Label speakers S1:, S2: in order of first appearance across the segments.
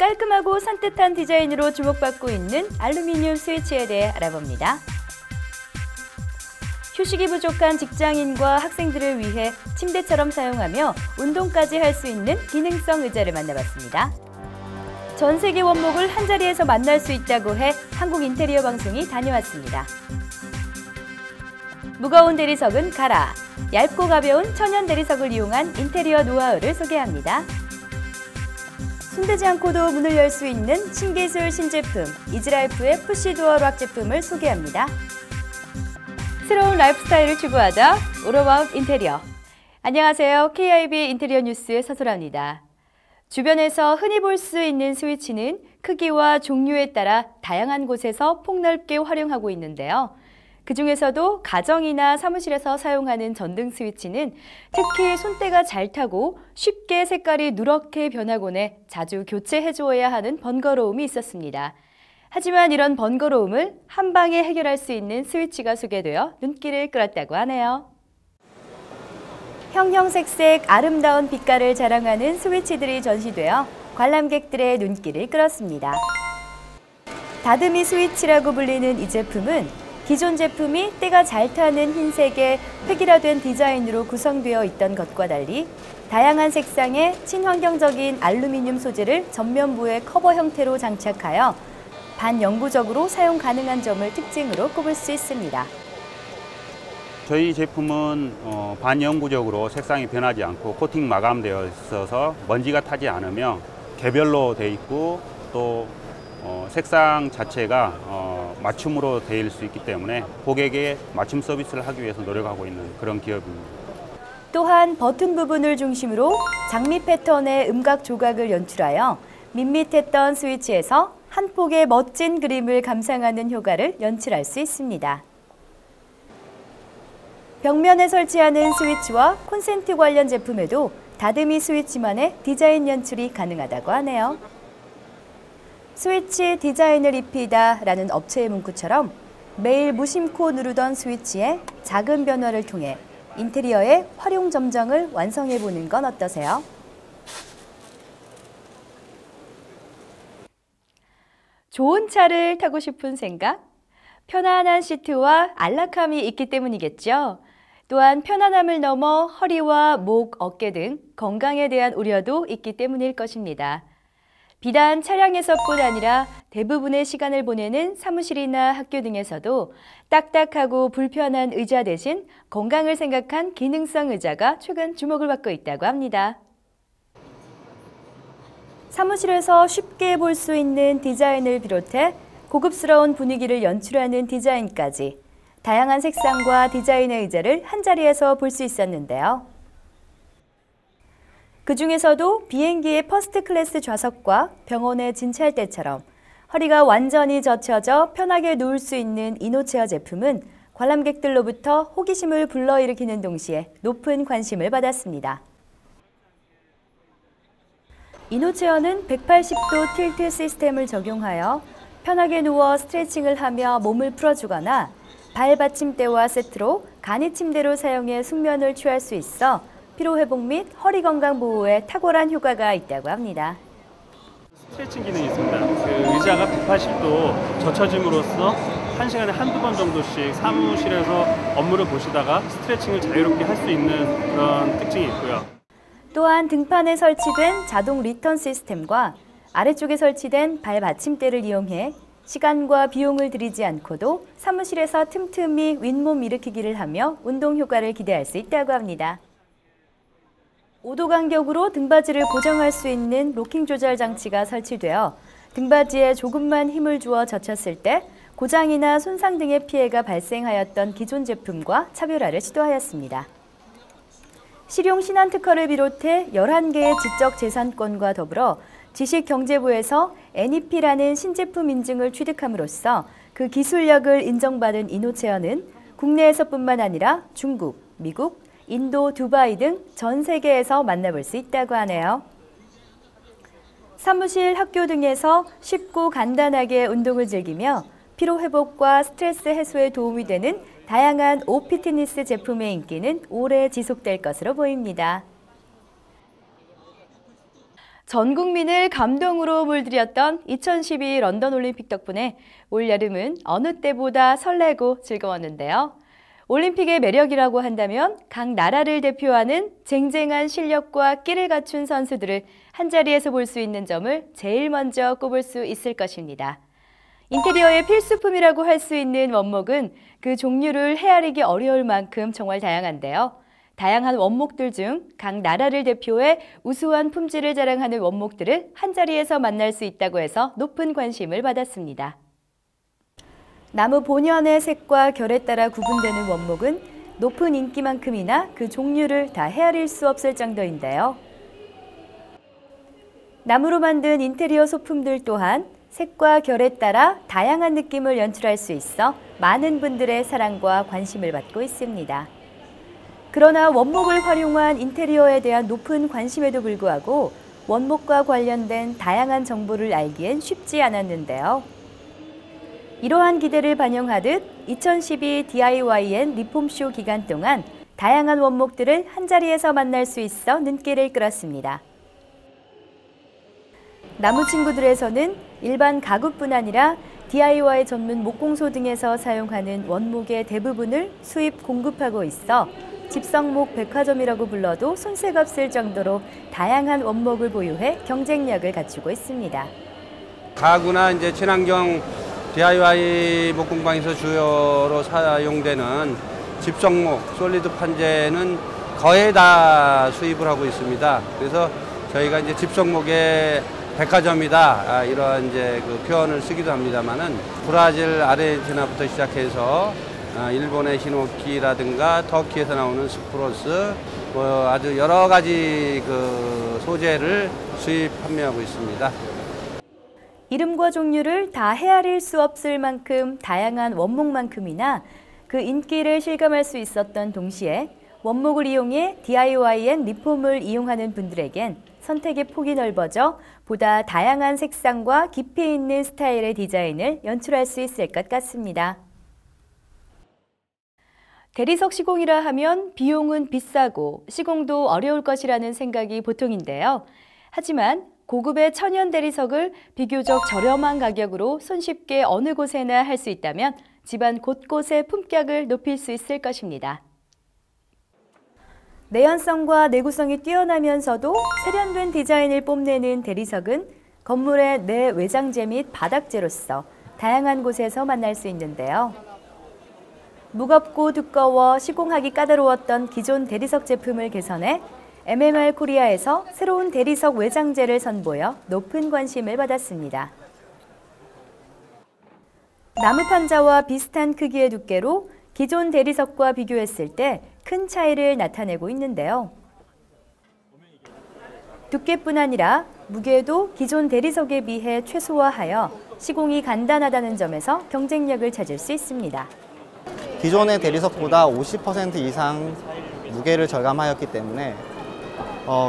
S1: 깔끔하고 산뜻한 디자인으로 주목받고 있는 알루미늄 스위치에 대해 알아봅니다. 휴식이 부족한 직장인과 학생들을 위해 침대처럼 사용하며 운동까지 할 수 있는 기능성 의자를 만나봤습니다. 전 세계 원목을 한자리에서 만날 수 있다고 해 한국인테리어 방송이 다녀왔습니다. 무거운 대리석은 가라! 얇고 가벼운 천연 대리석을 이용한 인테리어 노하우를 소개합니다. 손대지 않고도 문을 열 수 있는 신기술 신제품 이즈라이프의 푸시도어 락 제품을 소개합니다. 새로운 라이프 스타일을 추구하다 올어바웃 인테리어. 안녕하세요. KIB 인테리어 뉴스의 서소라입니다. 주변에서 흔히 볼 수 있는 스위치는 크기와 종류에 따라 다양한 곳에서 폭넓게 활용하고 있는데요. 그중에서도 가정이나 사무실에서 사용하는 전등 스위치는 특히 손때가 잘 타고 쉽게 색깔이 누렇게 변하곤 해 자주 교체해주어야 하는 번거로움이 있었습니다. 하지만 이런 번거로움을 한 방에 해결할 수 있는 스위치가 소개되어 눈길을 끌었다고 하네요. 형형색색 아름다운 빛깔을 자랑하는 스위치들이 전시되어 관람객들의 눈길을 끌었습니다. 다듬이 스위치라고 불리는 이 제품은 기존 제품이 때가 잘 타는 흰색의 획일화된 디자인으로 구성되어 있던 것과 달리 다양한 색상의 친환경적인 알루미늄 소재를 전면부에 커버 형태로 장착하여 반영구적으로 사용 가능한 점을 특징으로 꼽을 수 있습니다.
S2: 저희 제품은 반영구적으로 색상이 변하지 않고 코팅 마감되어 있어서 먼지가 타지 않으며 개별로 되어 있고 또 색상 자체가 맞춤으로 되어 수 있기 때문에 고객의 맞춤 서비스를 하기 위해서 노력하고 있는 그런 기업입니다.
S1: 또한 버튼 부분을 중심으로 장미 패턴의 음각 조각을 연출하여 밋밋했던 스위치에서 한 폭의 멋진 그림을 감상하는 효과를 연출할 수 있습니다. 벽면에 설치하는 스위치와 콘센트 관련 제품에도 다듬이 스위치만의 디자인 연출이 가능하다고 하네요. 스위치 디자인을 입히다 라는 업체의 문구처럼 매일 무심코 누르던 스위치에 작은 변화를 통해 인테리어의 활용 점정을 완성해보는 건 어떠세요? 좋은 차를 타고 싶은 생각? 편안한 시트와 안락함이 있기 때문이겠죠. 또한 편안함을 넘어 허리와 목, 어깨 등 건강에 대한 우려도 있기 때문일 것입니다. 비단 차량에서뿐 아니라 대부분의 시간을 보내는 사무실이나 학교 등에서도 딱딱하고 불편한 의자 대신 건강을 생각한 기능성 의자가 최근 주목을 받고 있다고 합니다. 사무실에서 쉽게 볼 수 있는 디자인을 비롯해 고급스러운 분위기를 연출하는 디자인까지 다양한 색상과 디자인의 의자를 한자리에서 볼 수 있었는데요. 그중에서도 비행기의 퍼스트 클래스 좌석과 병원에 진찰 때처럼 허리가 완전히 젖혀져 편하게 누울 수 있는 이노체어 제품은 관람객들로부터 호기심을 불러일으키는 동시에 높은 관심을 받았습니다. 이노체어는 180도 틸트 시스템을 적용하여 편하게 누워 스트레칭을 하며 몸을 풀어주거나 발 받침대와 세트로 간이 침대로 사용해 숙면을 취할 수 있어 피로회복 및 허리 건강 보호에 탁월한 효과가 있다고 합니다.
S3: 스트레칭 기능이 있습니다. 그 의자가 180도 젖혀짐으로써 1시간에 한두 번 정도씩 사무실에서 업무를 보시다가 스트레칭을 자유롭게 할 수 있는 그런 특징이 있고요.
S1: 또한 등판에 설치된 자동 리턴 시스템과 아래쪽에 설치된 발 받침대를 이용해 시간과 비용을 들이지 않고도 사무실에서 틈틈이 윗몸 일으키기를 하며 운동 효과를 기대할 수 있다고 합니다. 5도 간격으로 등받이를 고정할 수 있는 로킹 조절 장치가 설치되어 등받이에 조금만 힘을 주어 젖혔을 때 고장이나 손상 등의 피해가 발생하였던 기존 제품과 차별화를 시도하였습니다. 실용 신안 특허를 비롯해 11개의 지적 재산권과 더불어 지식경제부에서 NEP라는 신제품 인증을 취득함으로써 그 기술력을 인정받은 이노체어는 국내에서뿐만 아니라 중국, 미국, 인도, 두바이 등 전 세계에서 만나볼 수 있다고 하네요. 사무실, 학교 등에서 쉽고 간단하게 운동을 즐기며 피로회복과 스트레스 해소에 도움이 되는 다양한 오피트니스 제품의 인기는 오래 지속될 것으로 보입니다. 전 국민을 감동으로 물들였던 2012 런던 올림픽 덕분에 올 여름은 어느 때보다 설레고 즐거웠는데요. 올림픽의 매력이라고 한다면 각 나라를 대표하는 쟁쟁한 실력과 끼를 갖춘 선수들을 한자리에서 볼 수 있는 점을 제일 먼저 꼽을 수 있을 것입니다. 인테리어의 필수품이라고 할 수 있는 원목은 그 종류를 헤아리기 어려울 만큼 정말 다양한데요. 다양한 원목들 중 각 나라를 대표해 우수한 품질을 자랑하는 원목들을 한자리에서 만날 수 있다고 해서 높은 관심을 받았습니다. 나무 본연의 색과 결에 따라 구분되는 원목은 높은 인기만큼이나 그 종류를 다 헤아릴 수 없을 정도인데요. 나무로 만든 인테리어 소품들 또한 색과 결에 따라 다양한 느낌을 연출할 수 있어 많은 분들의 사랑과 관심을 받고 있습니다. 그러나 원목을 활용한 인테리어에 대한 높은 관심에도 불구하고 원목과 관련된 다양한 정보를 알기엔 쉽지 않았는데요. 이러한 기대를 반영하듯 2012 DIYN 리폼쇼 기간 동안 다양한 원목들을 한자리에서 만날 수 있어 눈길을 끌었습니다. 나무 친구들에서는 일반 가구뿐 아니라 DIY 전문 목공소 등에서 사용하는 원목의 대부분을 수입 공급하고 있어 집성목 백화점이라고 불러도 손색 없을 정도로 다양한 원목을 보유해 경쟁력을 갖추고 있습니다.
S4: 가구나 이제 친환경 DIY 목공방에서 주요로 사용되는 집성목, 솔리드 판재는 거의 다 수입을 하고 있습니다. 그래서 저희가 이제 집성목의 백화점이다 이런 이제 그 표현을 쓰기도 합니다만은 브라질, 아르헨티나부터 시작해서 일본의 히노키라든가 터키에서 나오는 스프로스 뭐 아주 여러 가지 그 소재를 수입 판매하고 있습니다.
S1: 이름과 종류를 다 헤아릴 수 없을 만큼 다양한 원목만큼이나 그 인기를 실감할 수 있었던 동시에 원목을 이용해 DIY엔 리폼을 이용하는 분들에겐 선택의 폭이 넓어져 보다 다양한 색상과 깊이 있는 스타일의 디자인을 연출할 수 있을 것 같습니다. 대리석 시공이라 하면 비용은 비싸고 시공도 어려울 것이라는 생각이 보통인데요. 하지만 고급의 천연 대리석을 비교적 저렴한 가격으로 손쉽게 어느 곳에나 할 수 있다면 집안 곳곳의 품격을 높일 수 있을 것입니다. 내연성과 내구성이 뛰어나면서도 세련된 디자인을 뽐내는 대리석은 건물의 내 외장재 및 바닥재로서 다양한 곳에서 만날 수 있는데요. 무겁고 두꺼워 시공하기 까다로웠던 기존 대리석 제품을 개선해 MMR 코리아에서 새로운 대리석 외장재를 선보여 높은 관심을 받았습니다. 나무 판자와 비슷한 크기의 두께로 기존 대리석과 비교했을 때 큰 차이를 나타내고 있는데요. 두께뿐 아니라 무게도 기존 대리석에 비해 최소화하여 시공이 간단하다는 점에서 경쟁력을 찾을 수 있습니다.
S5: 기존의 대리석보다 50% 이상 무게를 절감하였기 때문에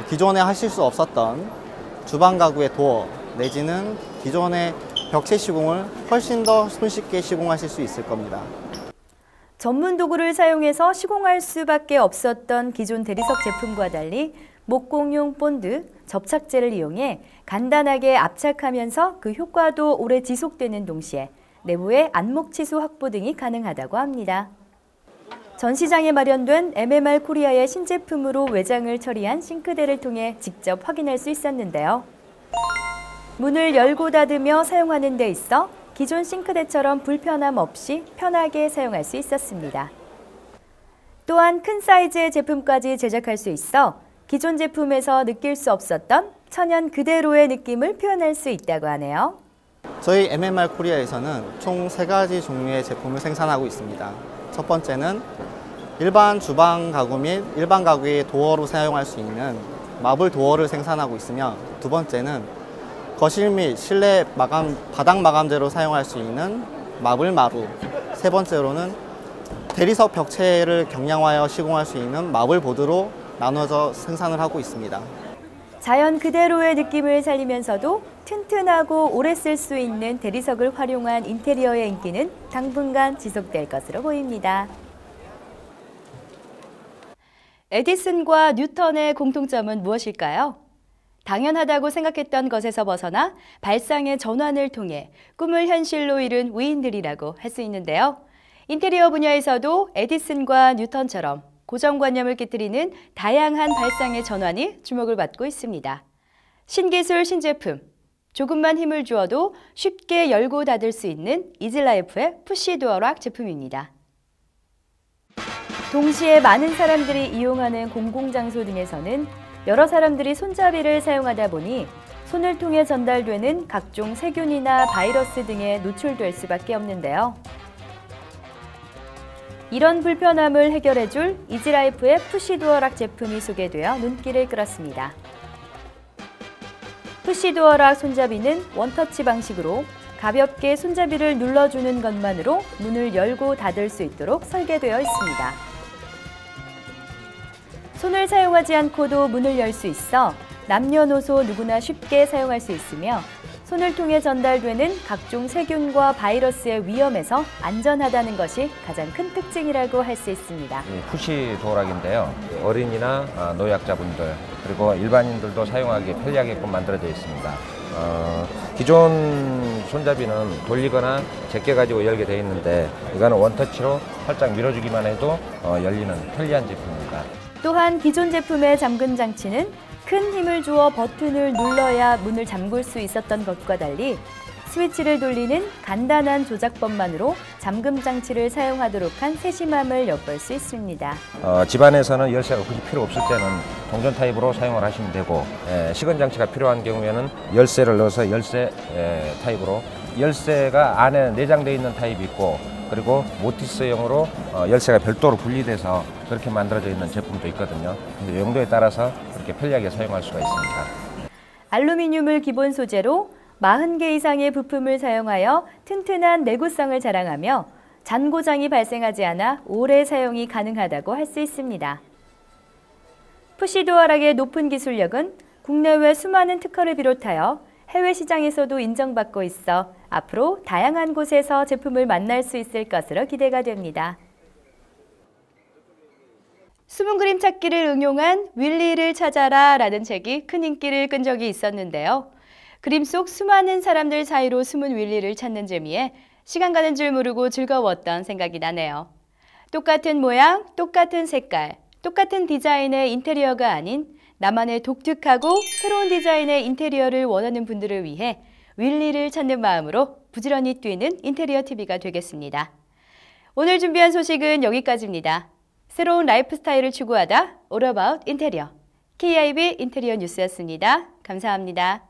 S5: 기존에 하실 수 없었던 주방 가구의 도어 내지는 기존의 벽체 시공을 훨씬 더 손쉽게 시공하실 수 있을 겁니다.
S1: 전문 도구를 사용해서 시공할 수밖에 없었던 기존 대리석 제품과 달리 목공용 본드, 접착제를 이용해 간단하게 압착하면서 그 효과도 오래 지속되는 동시에 내부의 안목 치수 확보 등이 가능하다고 합니다. 전시장에 마련된 MMR 코리아의 신제품으로 외장을 처리한 싱크대를 통해 직접 확인할 수 있었는데요. 문을 열고 닫으며 사용하는 데 있어 기존 싱크대처럼 불편함 없이 편하게 사용할 수 있었습니다. 또한 큰 사이즈의 제품까지 제작할 수 있어 기존 제품에서 느낄 수 없었던 천연 그대로의 느낌을 표현할 수 있다고 하네요.
S5: 저희 MMR 코리아에서는 총 3가지 종류의 제품을 생산하고 있습니다. 첫 번째는 일반 주방 가구 및 일반 가구의 도어로 사용할 수 있는 마블 도어를 생산하고 있으며, 두 번째는 거실 및 실내 바닥 마감재로 사용할 수 있는 마블 마루, 세 번째로는 대리석 벽체를 경량화하여 시공할 수 있는 마블 보드로 나눠서 생산을 하고 있습니다.
S1: 자연 그대로의 느낌을 살리면서도 튼튼하고 오래 쓸 수 있는 대리석을 활용한 인테리어의 인기는 당분간 지속될 것으로 보입니다. 에디슨과 뉴턴의 공통점은 무엇일까요? 당연하다고 생각했던 것에서 벗어나 발상의 전환을 통해 꿈을 현실로 이룬 위인들이라고 할 수 있는데요. 인테리어 분야에서도 에디슨과 뉴턴처럼 고정관념을 깨뜨리는 다양한 발상의 전환이 주목을 받고 있습니다. 신기술, 신제품, 조금만 힘을 주어도 쉽게 열고 닫을 수 있는 이지라이프의 푸시도어락 제품입니다. 동시에 많은 사람들이 이용하는 공공장소 등에서는 여러 사람들이 손잡이를 사용하다 보니 손을 통해 전달되는 각종 세균이나 바이러스 등에 노출될 수밖에 없는데요. 이런 불편함을 해결해줄 이지라이프의 푸시도어락 제품이 소개되어 눈길을 끌었습니다. 푸시도어락 손잡이는 원터치 방식으로 가볍게 손잡이를 눌러주는 것만으로 문을 열고 닫을 수 있도록 설계되어 있습니다. 손을 사용하지 않고도 문을 열 수 있어 남녀노소 누구나 쉽게 사용할 수 있으며 손을 통해 전달되는 각종 세균과 바이러스의 위험에서 안전하다는 것이 가장 큰 특징이라고 할 수 있습니다.
S6: 푸시 도어락인데요. 어린이나 노약자분들 그리고 일반인들도 사용하기 편리하게끔 만들어져 있습니다. 기존 손잡이는 돌리거나 제껴가지고 열게 되어 있는데 이거는 원터치로 살짝 밀어주기만 해도 열리는 편리한 제품입니다.
S1: 또한 기존 제품의 잠금 장치는 큰 힘을 주어 버튼을 눌러야 문을 잠글 수 있었던 것과 달리 스위치를 돌리는 간단한 조작법만으로 잠금 장치를 사용하도록 한 세심함을 엿볼 수 있습니다.
S6: 집안에서는 열쇠가 굳이 필요 없을 때는 동전 타입으로 사용을 하시면 되고 시건 장치가 필요한 경우에는 열쇠를 넣어서 열쇠 타입으로 열쇠가 안에 내장되어 있는 타입이 있고 그리고 모티스형으로 열쇠가 별도로 분리돼서 그렇게 만들어져 있는 제품도 있거든요. 근데 용도에 따라서 그렇게 편리하게 사용할 수가 있습니다.
S1: 알루미늄을 기본 소재로 40개 이상의 부품을 사용하여 튼튼한 내구성을 자랑하며 잔고장이 발생하지 않아 오래 사용이 가능하다고 할 수 있습니다. 푸시도어락의 높은 기술력은 국내외 수많은 특허를 비롯하여 해외 시장에서도 인정받고 있어 앞으로 다양한 곳에서 제품을 만날 수 있을 것으로 기대가 됩니다. 숨은 그림 찾기를 응용한 윌리를 찾아라 라는 책이 큰 인기를 끈 적이 있었는데요. 그림 속 수많은 사람들 사이로 숨은 윌리를 찾는 재미에 시간 가는 줄 모르고 즐거웠던 생각이 나네요. 똑같은 모양, 똑같은 색깔, 똑같은 디자인의 인테리어가 아닌 나만의 독특하고 새로운 디자인의 인테리어를 원하는 분들을 위해 윌리를 찾는 마음으로 부지런히 뛰는 인테리어 TV가 되겠습니다. 오늘 준비한 소식은 여기까지입니다. 새로운 라이프 스타일을 추구하다 All About 인테리어 KIB 인테리어 뉴스였습니다. 감사합니다.